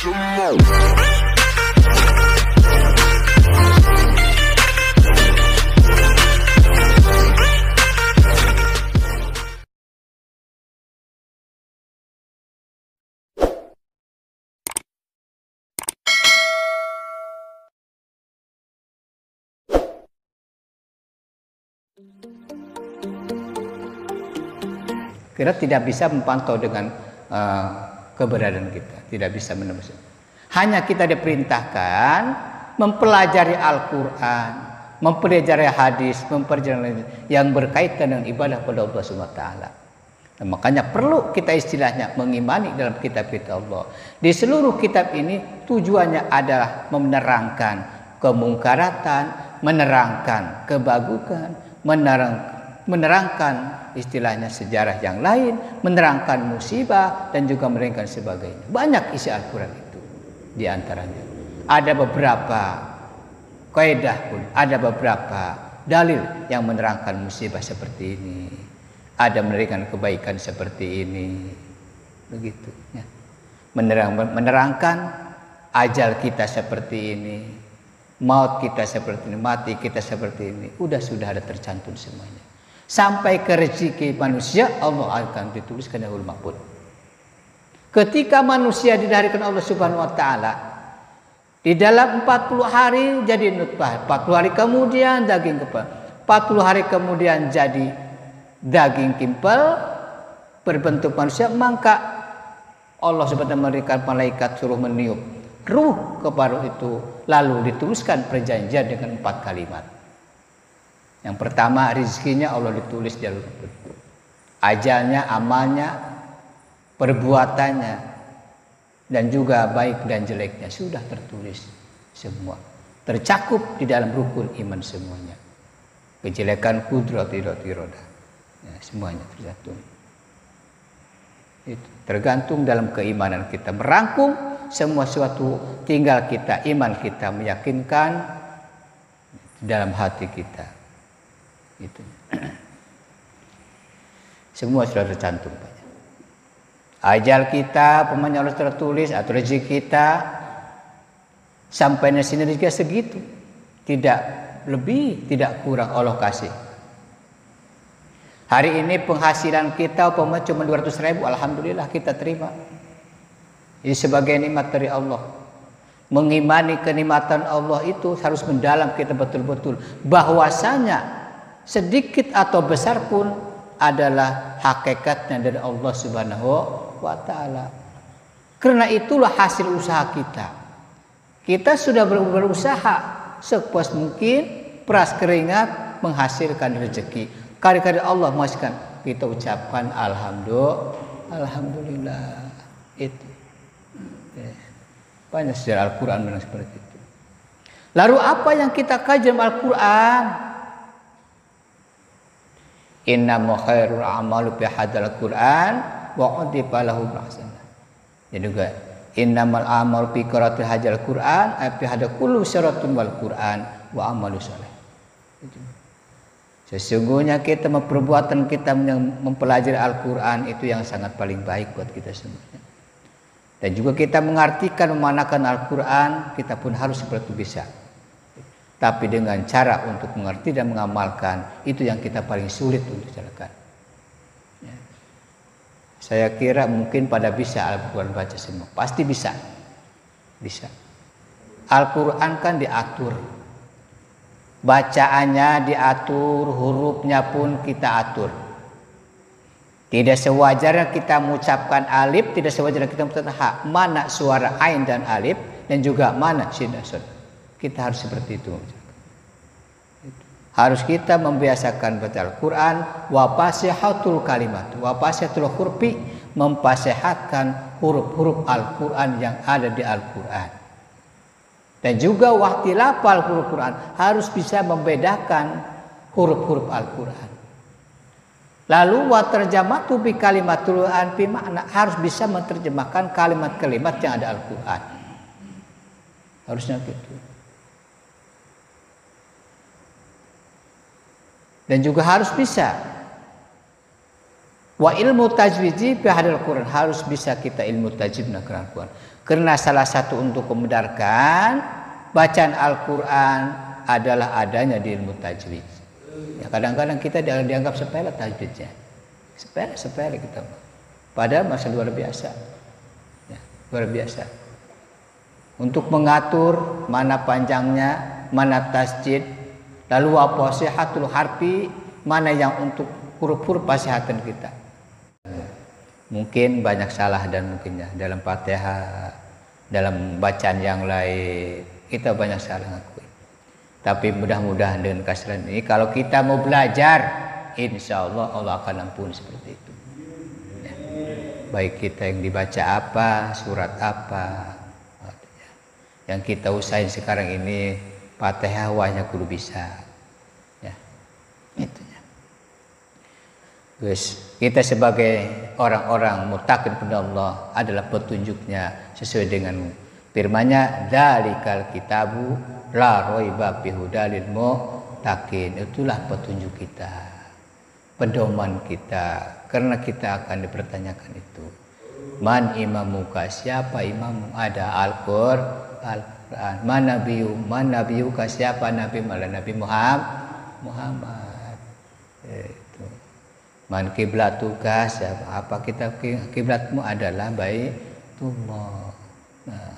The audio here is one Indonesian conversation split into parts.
Kita tidak bisa memantau dengan keberadaan kita, tidak bisa menembus. Hanya kita diperintahkan mempelajari Al-Quran, mempelajari hadis, mempelajari yang berkaitan dengan ibadah pada Allah SWT. Nah, makanya perlu kita istilahnya mengimani dalam kitab-kitab Allah. Di seluruh kitab ini tujuannya adalah menerangkan kemungkaratan, menerangkan kebagusan, menerangkan istilahnya sejarah yang lain, menerangkan musibah dan juga menerangkan sebagainya. Banyak isi Al-Quran itu. Di antaranya ada beberapa kaidah pun, ada beberapa dalil yang menerangkan musibah seperti ini, ada menerangkan kebaikan seperti ini, begitu ya. Menerangkan ajal kita seperti ini, maut kita seperti ini, mati kita seperti ini, sudah ada tercantum semuanya. Sampai ke rezeki manusia Allah akan dituliskan di Lauhul Mahfuz. Ketika manusia didaharikan Allah Subhanahu wa taala, di dalam 40 hari jadi nutfah, 40 hari kemudian daging kempal, 40 hari kemudian jadi daging kimpel berbentuk manusia, maka Allah Subhanahu memberikan malaikat suruh meniup ruh kepada itu, lalu dituliskan perjanjian dengan 4 kalimat. Yang pertama, rezekinya Allah ditulis di Lauhul Mahfuz. Ajalnya, amalnya, perbuatannya, dan juga baik dan jeleknya sudah tertulis semua. Tercakup di dalam rukun iman semuanya. Kejelekan kudrat iroda. Ya, semuanya tergantung. Itu tergantung dalam keimanan kita. Merangkum semua sesuatu, tinggal kita, iman kita meyakinkan dalam hati kita. Itu. Semua sudah tercantum. Ajal kita, pemanya harus tertulis, atau rezeki kita sampai di sini rezeki segitu, tidak lebih, tidak kurang Allah kasih. Hari ini penghasilan kita umpamanya cuma 200.000, alhamdulillah kita terima. Ini sebagai nikmat dari Allah. Mengimani kenikmatan Allah itu harus mendalam kita betul-betul, bahwasanya sedikit atau besar pun adalah hakikatnya dari Allah Subhanahu wa taala. Karena itulah hasil usaha kita. Kita sudah berusaha sepuas mungkin, peras keringat menghasilkan rezeki. Karya-karya Allah menghasilkan. Kita ucapkan alhamdulillah. Itu. Banyak sejarah Al-Quran memang seperti itu. Lalu apa yang kita kaji dalam Al-Quran? Innamu khairul amalu fi hadzal Qur'an wa udifa lahu hasanah. Jadi juga innamal amalu fi qiraatil hadzal Qur'an fi hada kullu syaratun wal Qur'an wa amalu saleh. Sesungguhnya kita perbuatan kita mempelajari Al-Qur'an itu yang sangat paling baik buat kita semuanya. Dan juga kita mengartikan memanakan Al-Qur'an, kita pun harus seperti itu bisa. Tapi dengan cara untuk mengerti dan mengamalkan, itu yang kita paling sulit untuk jalankan. Ya. Saya kira mungkin pada bisa Al-Quran baca semua. Pasti bisa. Bisa. Al-Quran kan diatur. Bacaannya diatur, hurufnya pun kita atur. Tidak sewajarnya kita mengucapkan alif, tidak sewajarnya kita mengucapkan ha. Mana suara ain dan alif, dan juga mana shin dan sod. Kita harus seperti itu. Harus kita membiasakan baca Al-Quran. Wa fasihatul kalimat, wa fasihatul hurfi, memfasihatkan huruf-huruf Al-Quran yang ada di Al-Quran. Dan juga wahtilafal huruf Quran, harus bisa membedakan huruf-huruf Al-Quran. Lalu wa tarjamatu bi kalimatul anfi makna, harus bisa menerjemahkan kalimat-kalimat yang ada Al-Quran. Harusnya gitu. Dan juga harus bisa Wa ilmu tajwidi fi hadal Quran, harus bisa kita ilmu tajwid dan Quran. Karena salah satu untuk membenarkan bacaan Al-Quran adalah adanya di ilmu tajwid. Ya, kadang-kadang kita dianggap sepele tajwidnya. Sepele kita. Padahal masih luar biasa. Ya, luar biasa. Untuk mengatur mana panjangnya, mana tasjid, lalu apa sihatul harfi, mana yang untuk huruf-huruf fasihatan kita. Mungkin banyak salah dan mungkinnya dalam Fatihah, dalam bacaan yang lain kita banyak salah ngakui. Tapi mudah-mudahan dengan kasihan ini kalau kita mau belajar, insya Allah akan ampuni seperti itu. Ya. Baik kita yang dibaca apa, surat apa, yang kita usahain sekarang ini Fatihah wahnya kudu bisa. Ya, itu. Kita sebagai orang-orang muttaqin kepada Allah adalah petunjuknya sesuai dengan firman-Nya, dzalikal kitabu la raiba fihi hudalil muttaqin. Itulah petunjuk kita, pedoman kita, karena kita akan dipertanyakan itu. Man imamuka, siapa imammu? Ada Al-Qur'an. Man nabiyuka, siapa nabi? Nabi Muhammad. Man kiblatuka, apa kita kiblatmu adalah Baitullah. Nah,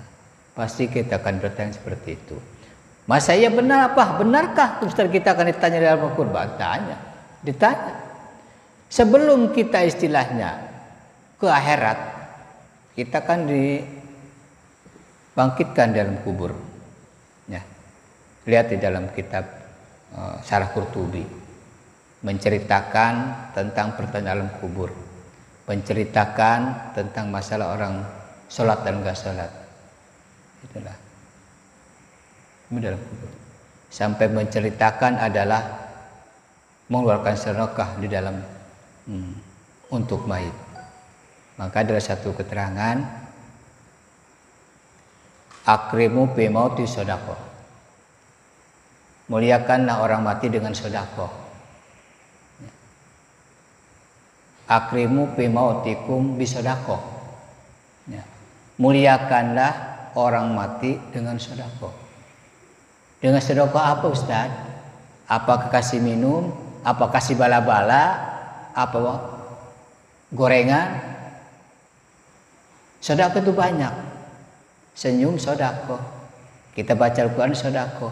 pasti kita akan bertanya seperti itu. Masa iya benar apa? Benarkah? Terus kita akan ditanya dalam Al-Qur'an, ditanya. Sebelum kita istilahnya ke akhirat, kita kan dibangkitkan dalam kubur. Ya. Lihat di dalam kitab Syarah Qurtubi. Menceritakan tentang pertanyaan alam kubur, menceritakan tentang masalah orang sholat dan enggak sholat, itulah ini dalam kubur. Sampai menceritakan adalah mengeluarkan sedekah di dalam untuk mayit. Maka adalah satu keterangan, akrimu bi mauti sedekah, muliakanlah orang mati dengan sedekah. Akrimu fi mautikum bisedekah. Ya. Muliakanlah orang mati dengan sedekah. Dengan sedekah apa Ustaz? Apa kasih minum? Apa kasih bala-bala? Apa gorengan? Sedekah itu banyak. Senyum sedekah. Kita baca Al-Quran sedekah.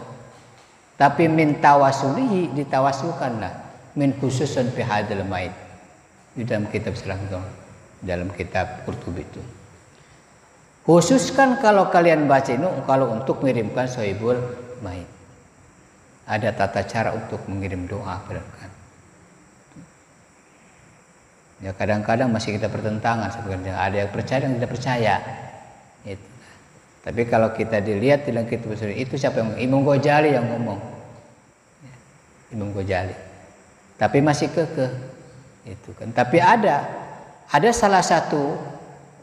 Tapi min tawasulihi, ditawasulkanlah min khususun fi hadal mait. Di dalam kitab dalam kitab Qurtubi itu. Khususkan kalau kalian baca ini kalau untuk mengirimkan sohibul mayit. Ada tata cara untuk mengirim doa kan. Ya kadang-kadang masih kita pertentangan sebenarnya. Ada yang percaya dan tidak percaya. Itu. Tapi kalau kita dilihat dalam kitab itu siapa yang Imam Ghazali yang ngomong. Imam Ghazali. Tapi masih kekeh. Itu kan. Tapi ada salah satu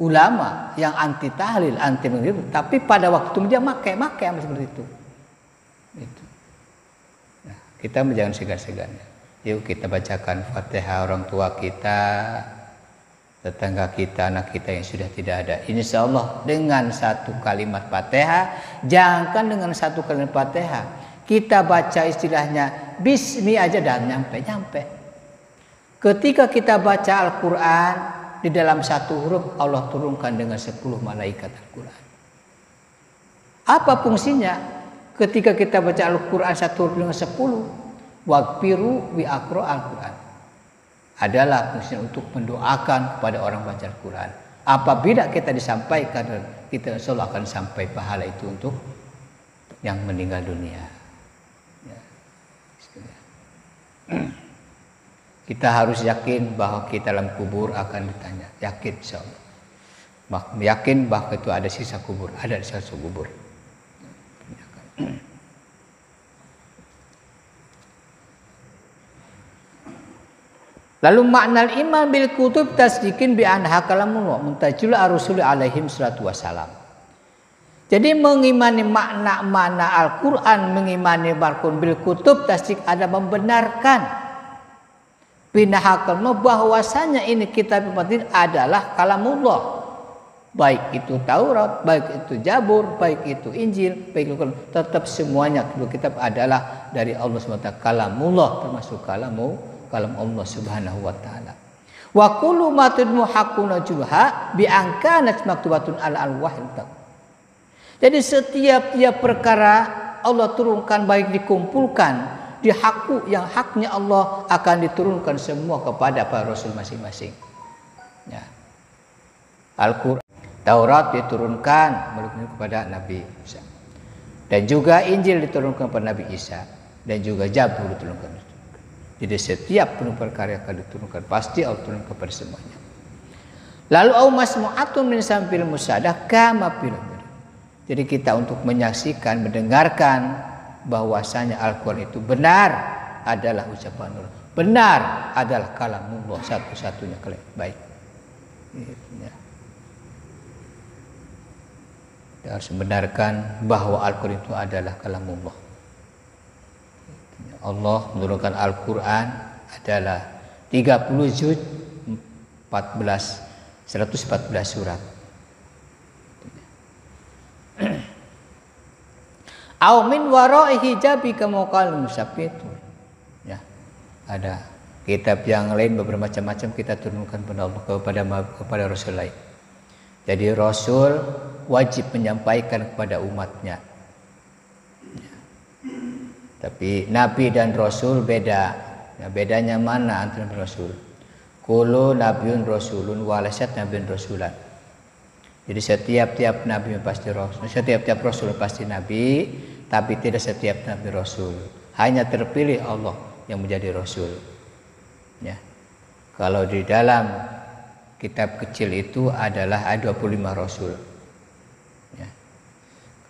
ulama yang anti tahlil, anti mengirim, tapi pada waktu dia pakai seperti itu. Itu. Nah, kita jangan segan-segan. Yuk kita bacakan Fatihah orang tua kita, tetangga kita, anak kita yang sudah tidak ada. Insya Allah dengan satu kalimat Fatihah, jangan dengan satu kalimat Fatihah. Kita baca istilahnya Bismi aja dan nyampe. Ketika kita baca Al-Quran, di dalam satu huruf Allah turunkan dengan 10 malaikat Al-Quran. Apa fungsinya? Ketika kita baca Al-Quran satu huruf dengan 10, waqfiru bi aqra Al-Quran. Adalah fungsinya untuk mendoakan kepada orang baca Al-Quran. Apabila kita disampaikan, kita insya Allah akan sampai pahala itu untuk yang meninggal dunia. Ya. Kita harus yakin bahwa kita dalam kubur akan ditanya. Yakin insyaallah. Yakin bahwa itu ada sisa kubur, ada sisa kubur. Lalu makna iman bil kutub tasdiqin bi anha kalamullah muntajul ar-rusul alaihim salatu wassalam. Jadi mengimani makna Al-Quran, mengimani bil kutub tasdik ada membenarkan Pinahakal bahwasanya ini kitab batin adalah kalamullah. Baik itu Taurat, baik itu Zabur, baik itu Injil, baik itu tetap semuanya kedua kitab adalah dari Allah SWT. Kalamullah termasuk kalam Allah Subhanahu wa taala. Wa kullu ma tudmu haqquna julha bi ankanat maktubatun al-wahid. Jadi setiap perkara Allah turunkan baik dikumpulkan di hakku yang haknya Allah akan diturunkan semua kepada para rasul masing-masing. Ya. Al-Quran, Taurat diturunkan kepada Nabi Musa, dan juga Injil diturunkan kepada Nabi Isa, dan juga Zabur diturunkan. Jadi setiap penuh perkara akan diturunkan pasti Allah turunkan kepada semuanya. Lalu au masmu'atun min sambil musadah kama fil. Jadi kita untuk menyaksikan, mendengarkan bahwasanya Al-Quran itu benar adalah ucapan Allah, benar adalah kalamullah, satu-satunya kalam baik. Kita harus membenarkan bahwa Al-Quran itu adalah kalamullah. Allah menurunkan Al-Quran adalah 30 juz 114 surat. Au min wara'i hijabi kama qala musaffit. Ya. Ada kitab yang lain beberapa macam-macam kita turunkan kepada rasul lain. Jadi rasul wajib menyampaikan kepada umatnya. Ya. Tapi nabi dan rasul beda. Ya, bedanya mana antara rasul? Kullu nabiyyun rasulun wa laysat nabiyyun rasulan. Jadi setiap nabi pasti rasul, setiap rasul pasti nabi, tapi tidak setiap nabi rasul. Hanya terpilih Allah yang menjadi rasul. Ya. Kalau di dalam kitab kecil itu adalah ada 25 rasul. Ya.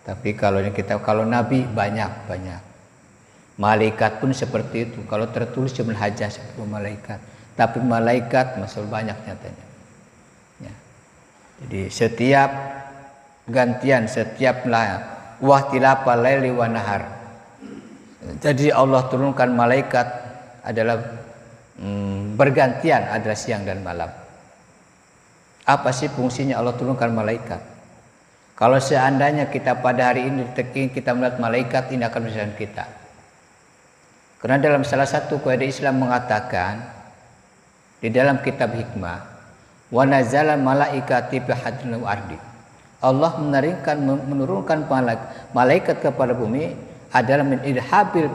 Tapi kalau nabi banyak. Malaikat pun seperti itu. Kalau tertulis cuma hanya 10 malaikat, tapi malaikat masih banyak nyatanya. Ya. Jadi setiap gantian, setiap wahtilafal laili wa nahar. Jadi Allah turunkan malaikat adalah bergantian, adalah siang dan malam. Apa sih fungsinya Allah turunkan malaikat? Kalau seandainya kita pada hari ini kita melihat malaikat, ini akan menyusahkan kita. Karena dalam salah satu kaidah Islam mengatakan di dalam kitab hikmah, wa nazala malaikati fi hadril ardi. Allah menurunkan malaikat kepada bumi adalah min idhabil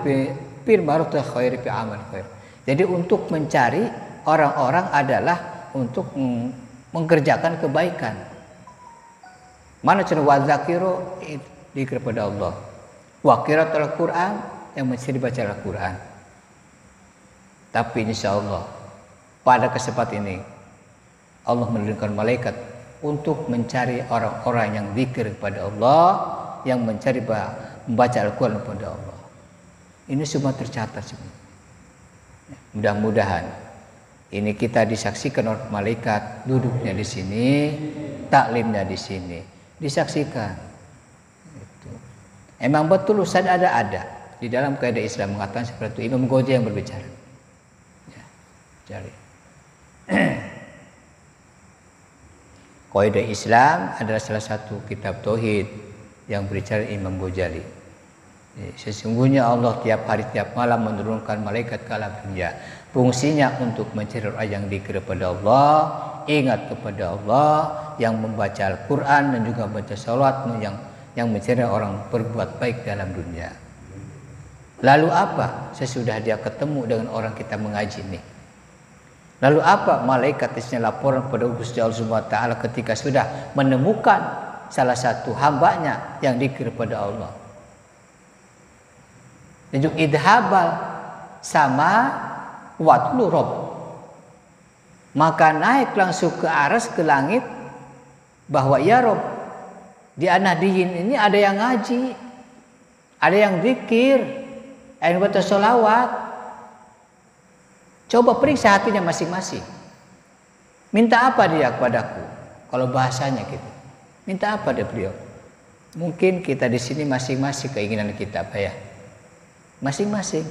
fil ma'ruf khair fi amal khair. Jadi untuk mencari orang-orang adalah untuk mengerjakan kebaikan. Mana cara wazakiro dikir kepada Allah. Wa qiraatul Quran yang mesti dibaca Al-Quran. Tapi insyaallah pada kesempatan ini Allah menurunkan malaikat untuk mencari orang-orang yang zikir kepada Allah, yang mencari membaca Al-Quran kepada Allah. Ini semua tercatat semua. Mudah-mudahan ini kita disaksikan oleh malaikat, duduknya di sini, taklimnya di sini, disaksikan. Itu. Emang betul Ustaz ada di dalam kaidah Islam mengatakan seperti itu. Imam Ghazali yang berbicara. Ya, cari. Kaidah Islam adalah salah satu kitab tauhid yang berbicara Imam Ghazali. Sesungguhnya Allah tiap hari tiap malam menurunkan malaikat ke alam dunia. Fungsinya untuk mencari orang yang dikir kepada Allah, ingat kepada Allah, yang membaca Al-Quran dan juga baca salat, yang mencari orang berbuat baik dalam dunia. Lalu apa sesudah dia ketemu dengan orang kita mengaji ini? Lalu apa malaikat isnya laporan kepada Gusti Allah Subhanahu wa taala ketika sudah menemukan salah satu hambanya yang dikir kepada Allah? Dan juga idhabal sama watlu rob. Maka naik langsung ke aras, ke langit, bahwa ya Rob, di Anahdiyin ini ada yang ngaji, ada yang zikir, ada yang baca sholawat. Coba periksa hatinya masing-masing. Minta apa dia kepadaku? Kalau bahasanya gitu. Minta apa dia beliau? Mungkin kita di sini masing-masing keinginan kita apa ya? Masing-masing.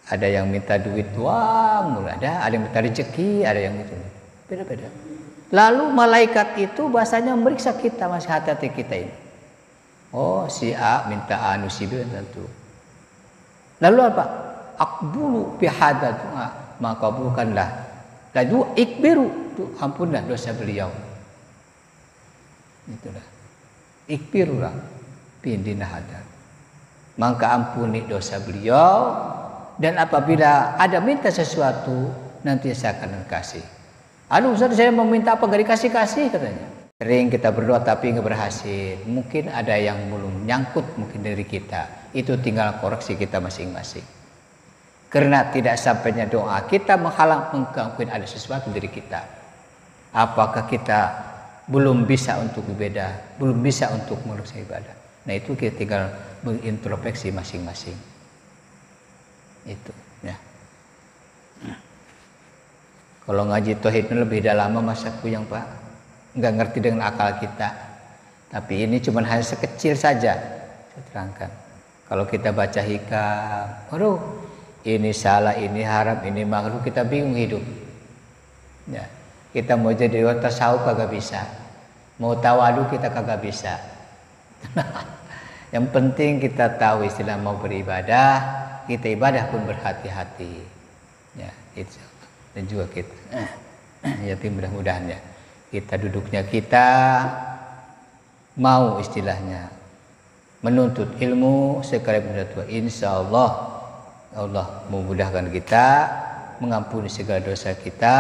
Ada yang minta duit doang, ada yang minta rezeki, ada yang gitu. Beda-beda. Lalu malaikat itu bahasanya memeriksa kita, masih hati-hati kita ini. Oh, si A minta anu, si B tentu. Lalu apa? Akbulu bihada, maka kabulkanlah. Lalu ikbiru, ampunlah dosa beliau. Itulah. Ikbirulah bindina hadar. Maka ampuni dosa beliau, dan apabila ada minta sesuatu nanti saya akan kasih. Aduh Ustaz, saya mau minta apa gak dikasih-kasih katanya. Sering kita berdoa tapi nggak berhasil. Mungkin ada yang belum nyangkut mungkin dari kita. Itu tinggal koreksi kita masing-masing. Karena tidak sampainya doa kita menghalang mungkin ada sesuatu dari kita. Apakah kita belum bisa untuk ibadah, belum bisa untuk melaksanakan ibadah. Nah itu kita tinggal mengintrospeksi masing-masing. Itu ya. Kalau ngaji tauhid lebih dalam masa yang Pak, nggak ngerti dengan akal kita. Tapi ini cuma hanya sekecil saja saya terangkan. Kalau kita baca hikam, aduh ini salah, ini haram, ini makruh, kita bingung hidup. Ya, kita mau jadi orang tasawuf kagak bisa, mau tawadu kita kagak bisa. Yang penting kita tahu istilah mau beribadah, kita ibadah pun berhati-hati. Ya, itu. Dan juga kita, ya mudah-mudahan ya, kita duduknya kita mau istilahnya menuntut ilmu sekali tua. Insya Allah Allah memudahkan kita, mengampuni segala dosa kita,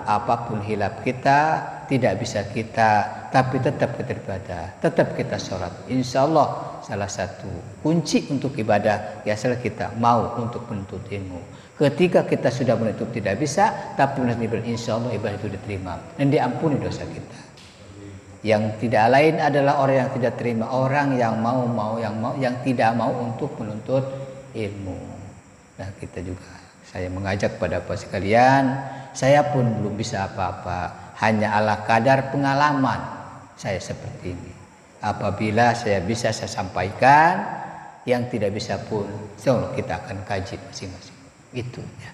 apapun hilap kita, tidak bisa kita, tapi tetap kita beribadah, tetap kita sholat. Insya Allah salah satu kunci untuk ibadah ya asal kita mau untuk menuntut ilmu. Ketika kita sudah menuntut tidak bisa, tapi insya Allah ibadah itu diterima dan diampuni dosa kita. Yang tidak lain adalah orang yang tidak terima, orang yang yang tidak mau untuk menuntut ilmu. Nah kita juga, saya mengajak pada Bapak sekalian, saya pun belum bisa apa-apa, hanya ala kadar pengalaman saya seperti ini. Apabila saya bisa saya sampaikan, yang tidak bisa pun, so kita akan kaji masing-masing. Itu ya.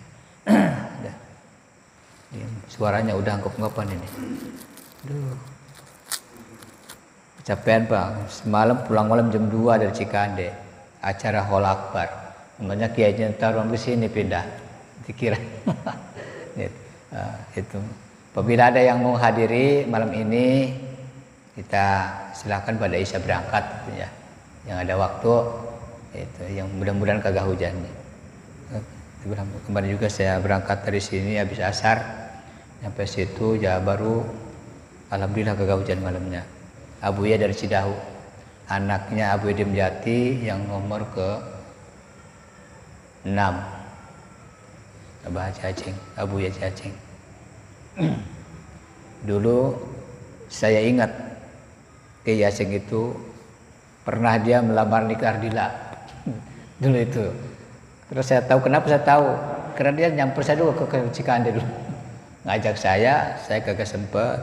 Suaranya udah angkop-angkopan ini. Aduh. Kecapean Pak. Semalam pulang malam jam 2 dari Cikande. Acara Hall Akbar. Namanya Kiai Jentarwan ke sini pindah. Dikira. Itu. Apabila ada yang mau hadiri malam ini, kita silakan pada Isya berangkat ya. Yang ada waktu itu, yang mudah-mudahan kagak hujan. Kemarin juga saya berangkat dari sini habis asar, sampai situ ya baru alhamdulillah kagak hujan malamnya. Abuya dari Cidahu, anaknya Abu Edim Jati yang nomor ke 6, Abah Cacing, Abuya Cacing. Dulu saya ingat Kiai Cacing itu pernah dia melamar nikah Ardila. Dulu itu. Terus saya tahu, kenapa saya tahu? Karena dia nyamper saya dulu ke Cikande dulu. Ngajak saya kagak sempet.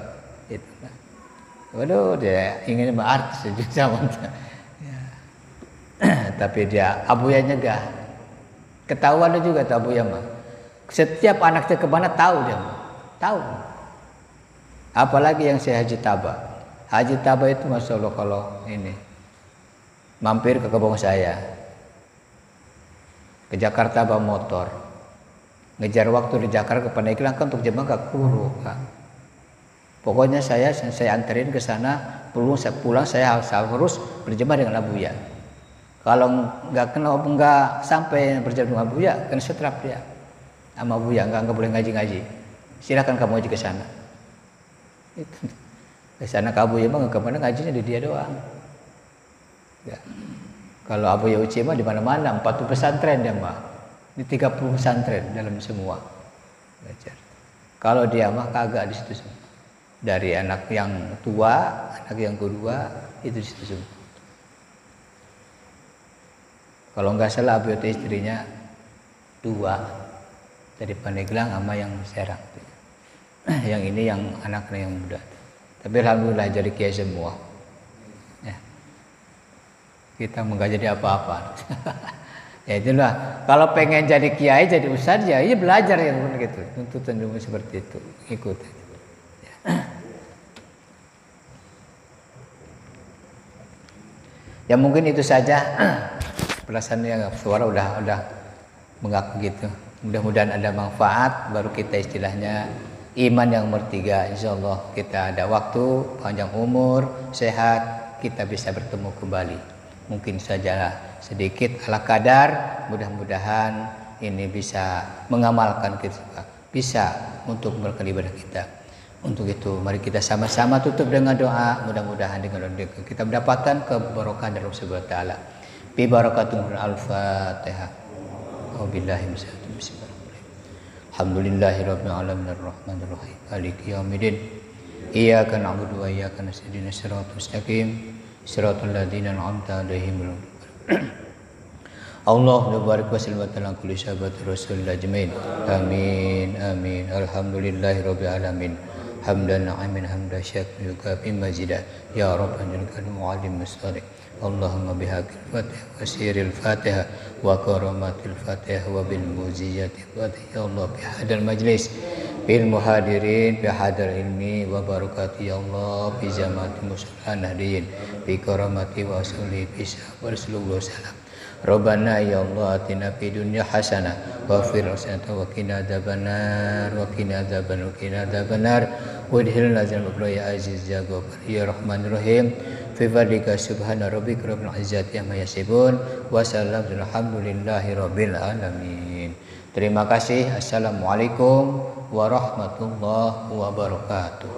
Itu. Waduh, dia ingin artis sama ya. Tapi dia Abuya nyegah. Ketahuan juga tuh Abuya mah. Setiap anaknya kemana tahu dia mah. Tahu. Apalagi yang saya Haji Taba. Haji Taba itu Masya Allah kalau ini mampir ke kebun saya. Ke Jakarta bawa motor, ngejar waktu di Jakarta ke Pandeglang kan untuk jemaah ke Kuru kan. Pokoknya saya anterin ke sana, pulang saya harus berjemaah dengan Abuya. Kalau nggak sampai berjemaah dengan Abuya, kan setrap dia sama Abuya, nggak boleh ngaji. Silakan kamu ngaji ke sana. Itu ke sana ke Abuya mah nggak kemana, ngajinya di dia doang. Ya. Kalau Abuya Uci mah di mana-mana, 40 pesantren dia mah. Di 30 pesantren dalam semua. Belajar. Kalau dia mah kagak di situ semua. Dari anak yang tua, anak yang kedua itu di situ semua. Kalau nggak salah Abuya istrinya 2 dari Pandeglang sama yang Serang. Yang ini yang anaknya yang muda. Tapi alhamdulillah jadi kiai semua. Kita nggak jadi apa-apa. Ya itulah, kalau pengen jadi kiai, jadi ustadz ya, iya belajar ya gitu. Tuntutan ilmu seperti itu, ikut. Ya mungkin itu saja pelasannya, suara udah mengaku gitu. Mudah-mudahan ada manfaat, baru kita istilahnya iman yang bertiga. Insya Allah kita ada waktu, panjang umur, sehat, kita bisa bertemu kembali. Mungkin saja sedikit ala kadar, mudah-mudahan ini bisa mengamalkan kita, bisa untuk berkali ibadah kita. Untuk itu mari kita sama-sama tutup dengan doa, mudah-mudahan dengan doa kita mendapatkan keberkahan dari Allah Subhanahu wa taala. Bi barakatul al-Fatihah. Wabillahi bismillahirrahmanirrahim. Alhamdulillahirabbil alamin arrahmanir rahim maliki yaumiddin. Iyyaka na'budu wa iyyaka nasta'in shiratal mustaqim shiratal ladzina an'amta 'alaihim. Allahumma barik wa sallim ala kulli sahabatir rasul ajmain. Amin amin. Alhamdulillahirabbil alamin. Hamdan amin hamda syakir juga bimazidah ya rabbana jal muallim musalik. Allahumma bihaqil fatihah wa siril fatihah wa karamatil fatihah wa bil muziyatil fatihah. Ya Allah bihadal majlis bil muhadirin bihadal ilmi wa barakati. Ya Allah bi jama'ati muslimin hadiyin bi karamati wa suli bi sallallahu salam. Rabbana ya Allah atina fid dunya hasanah wa fil akhirati wa qina adzabannar wa qina adzabannar wa adkhilna jannata ya aziz ya ghafur ya rahmanir rahim fi fadlika subhana rabbika rabbil izzati amma yasifun wa salamun alhamdulillahi rabbil alamin. Terima kasih. Assalamualaikum warahmatullahi wabarakatuh.